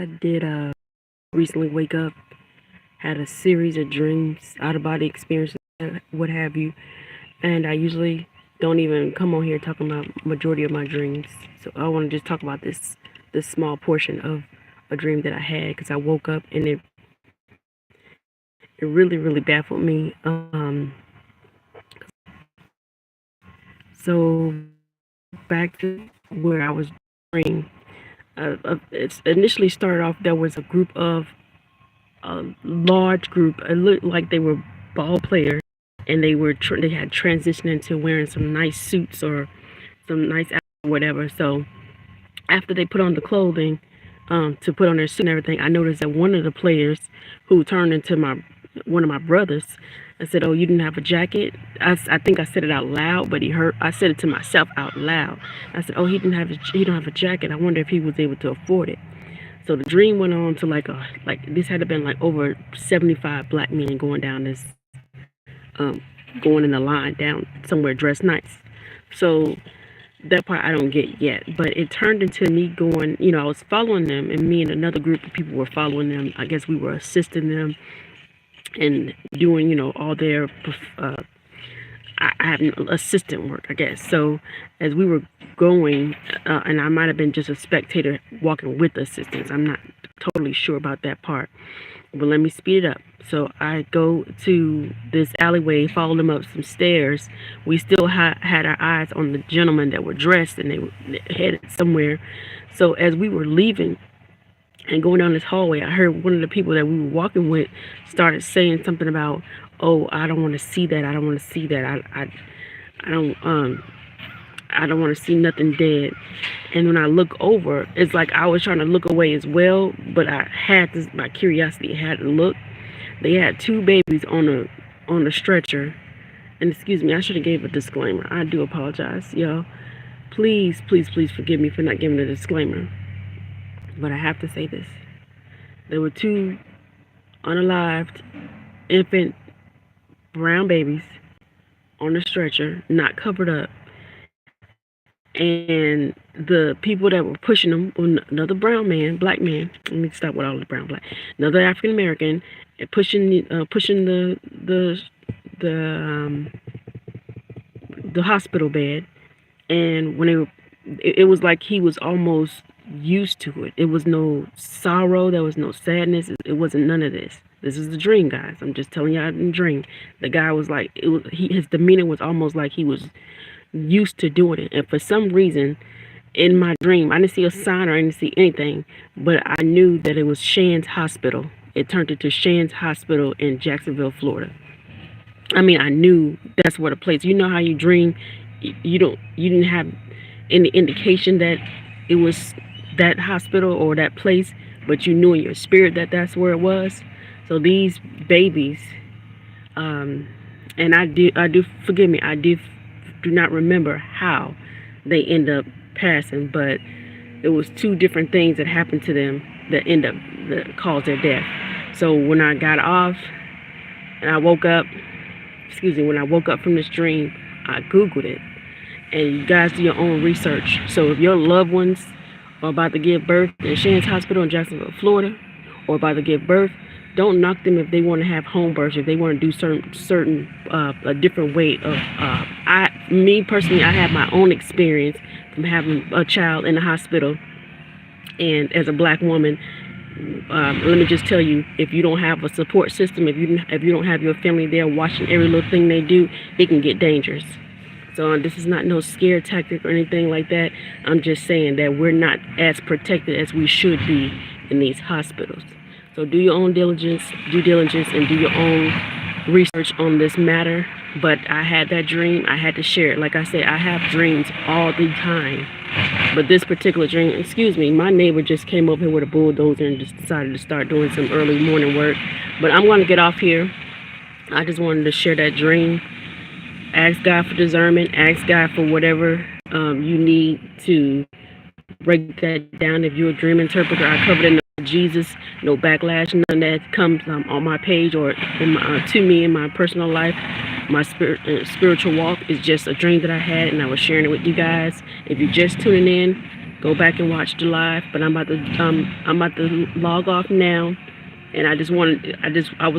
I did recently wake up, had a series of dreams, out of body experiences, what have you, and I usually don't even come on here talking about majority of my dreams. So I want to just talk about this small portion of a dream that I had because I woke up and it really baffled me. So back to where I was dreaming. It's initially started off. There was a large group. It looked like they were ball players, and they had transitioned into wearing some nice suits or some nice whatever. So after they put on the clothing to put on their suit and everything, I noticed that one of the players who turned into one of my brothers, I said, "Oh, you didn't have a jacket?" I think I said it out loud, but he heard. I said it to myself out loud. I said, "Oh, he don't have a jacket. I wonder if he was able to afford it." So the dream went on to like this had to been like over 75 black men going down this going in the line down somewhere dressed nice. So that part I don't get yet, but it turned into me going, I was following them, and me and another group of people were following them. I guess we were assisting them and doing, all their I have assistant work, I guess. So as we were going, and I might have been just a spectator walking with assistants. I'm not totally sure about that part, but let me speed it up. So I go to this alleyway, follow them up some stairs. We still had our eyes on the gentlemen that were dressed, and they were headed somewhere. So as we were leaving and going down this hallway, I heard one of the people that we were walking with started saying something about, "Oh, I don't want to see that. I don't want to see that. I don't want to see nothing dead." And when I look over, it's like I was trying to look away as well, but I had this, my curiosity had to look. They had two babies on a stretcher. And excuse me, I should have gave a disclaimer. I do apologize, y'all. Please forgive me for not giving a disclaimer. But I have to say this. There were two unalived infant brown babies on a stretcher, not covered up. And the people that were pushing them, another brown man, black man. Let me stop with all the brown, black. Another African American, pushing the hospital bed. And when it was like he was almost used to it. It was no sorrow. There was no sadness. It wasn't none of this. This is the dream, guys. I'm just telling y'all in the dream. The guy was like, his demeanor was almost like he was used to doing it. And for some reason, in my dream, I didn't see a sign or I didn't see anything, but I knew that it was Shands Hospital. It turned into Shands Hospital in Jacksonville, Florida. I mean, I knew that's where the place. You know how you dream, you didn't have any indication that it was that hospital or that place, but you knew in your spirit that that's where it was. So these babies, and I do forgive me, I do not remember how they end up passing, but it was two different things that happened to them that caused their death. So when I got off and I woke up, when I woke up from this dream, I Googled it. And you guys do your own research. So if your loved ones are about to give birth in Shands Hospital in Jacksonville, Florida, or about to give birth, don't knock them if they want to have home births, if they want to do certain a different way of me personally, I have my own experience from having a child in the hospital, and as a black woman, let me just tell you, if you don't have a support system, if you don't have your family there watching every little thing they do, it can get dangerous. So this is not no scare tactic or anything like that. I'm just saying that we're not as protected as we should be in these hospitals. So do your own due diligence, and do your own research on this matter. But I had that dream. I had to share it. Like I said, I have dreams all the time. But this particular dream, my neighbor just came over here with a bulldozer and just decided to start doing some early morning work. But I'm going to get off here. I just wanted to share that dream. Ask God for discernment. Ask God for whatever you need to break that down. If you're a dream interpreter, I covered it in Jesus. No backlash, none that comes on my page or to me in my personal life. My spiritual walk is just a dream that I had, and I was sharing it with you guys. If you're just tuning in, go back and watch the live. But I'm about to log off now, and I was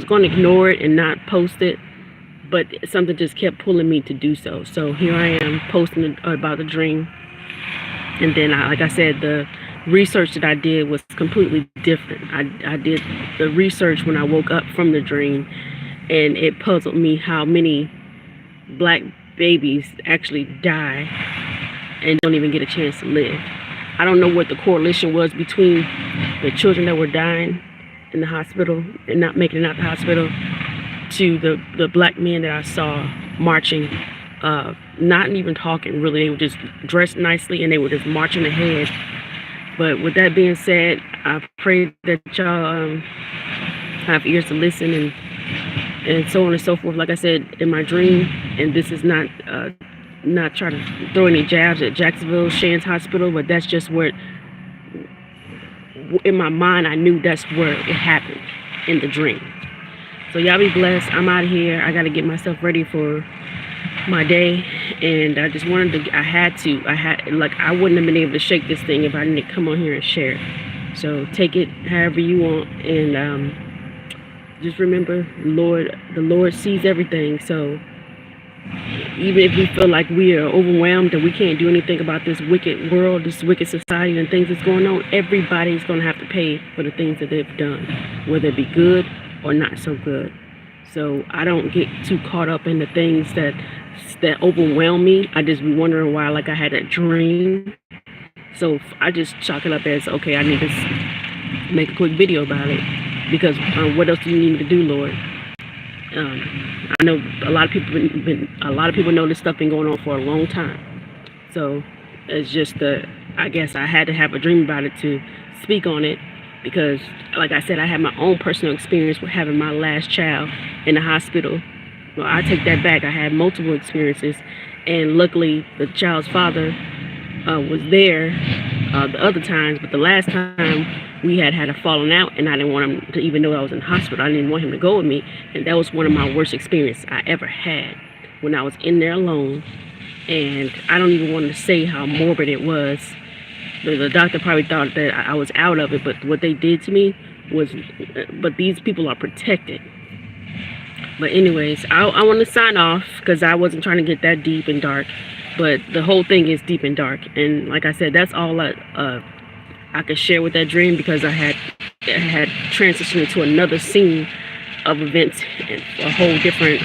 going to ignore it and not post it, but something just kept pulling me to do so. So here I am posting about the dream. And then, like I said, the research that I did was completely different. I did the research when I woke up from the dream, and it puzzled me how many black babies actually die and don't even get a chance to live. I don't know what the correlation was between the children that were dying in the hospital and not making it out the hospital to the black men that I saw marching, not even talking really. They were just dressed nicely and they were just marching ahead. But with that being said, I pray that y'all have ears to listen and so on and so forth. Like I said, in my dream, and this is not trying to throw any jabs at Jacksonville Shands Hospital, but that's just where, in my mind, I knew that's where it happened, in the dream. So y'all be blessed. I'm out of here. I got to get myself ready for my day, and I just wanted to, I wouldn't have been able to shake this thing if I didn't come on here and share it. So take it however you want, and just remember, the Lord sees everything. So even if we feel like we are overwhelmed and we can't do anything about this wicked world, this wicked society and things that's going on, everybody's going to have to pay for the things that they've done, whether it be good or not so good. So I don't get too caught up in the things that overwhelm me. I just be wondering why, like I had a dream. So I just chalk it up as, okay, I need to make a quick video about it, because what else do you need me to do, Lord? I know a lot of people know this stuff been going on for a long time. So it's just I guess I had to have a dream about it to speak on it, because like I said, I had my own personal experience with having my last child in the hospital. Well, I take that back. I had multiple experiences, and luckily the child's father was there the other times, but the last time we had a falling out, and I didn't want him to even know I was in the hospital. I didn't want him to go with me, and that was one of my worst experiences I ever had, when I was in there alone. And I don't even want to say how morbid it was. The doctor probably thought that I was out of it, but what they did to me was, but these people are protected. But anyways, I want to sign off, because I wasn't trying to get that deep and dark, but the whole thing is deep and dark. And like I said, that's all I could share with that dream, because I had transitioned into another scene of events, and a whole different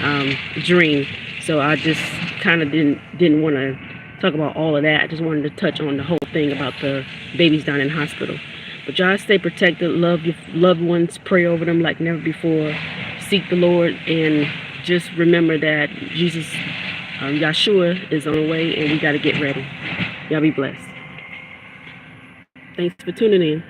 dream. So I just kind of didn't want to talk about all of that. I just wanted to touch on the whole thing about the babies down in hospital. But y'all stay protected, love your loved ones, pray over them like never before, seek the Lord, and just remember that Jesus, Yeshua, is on the way, and we got to get ready. Y'all be blessed. Thanks for tuning in.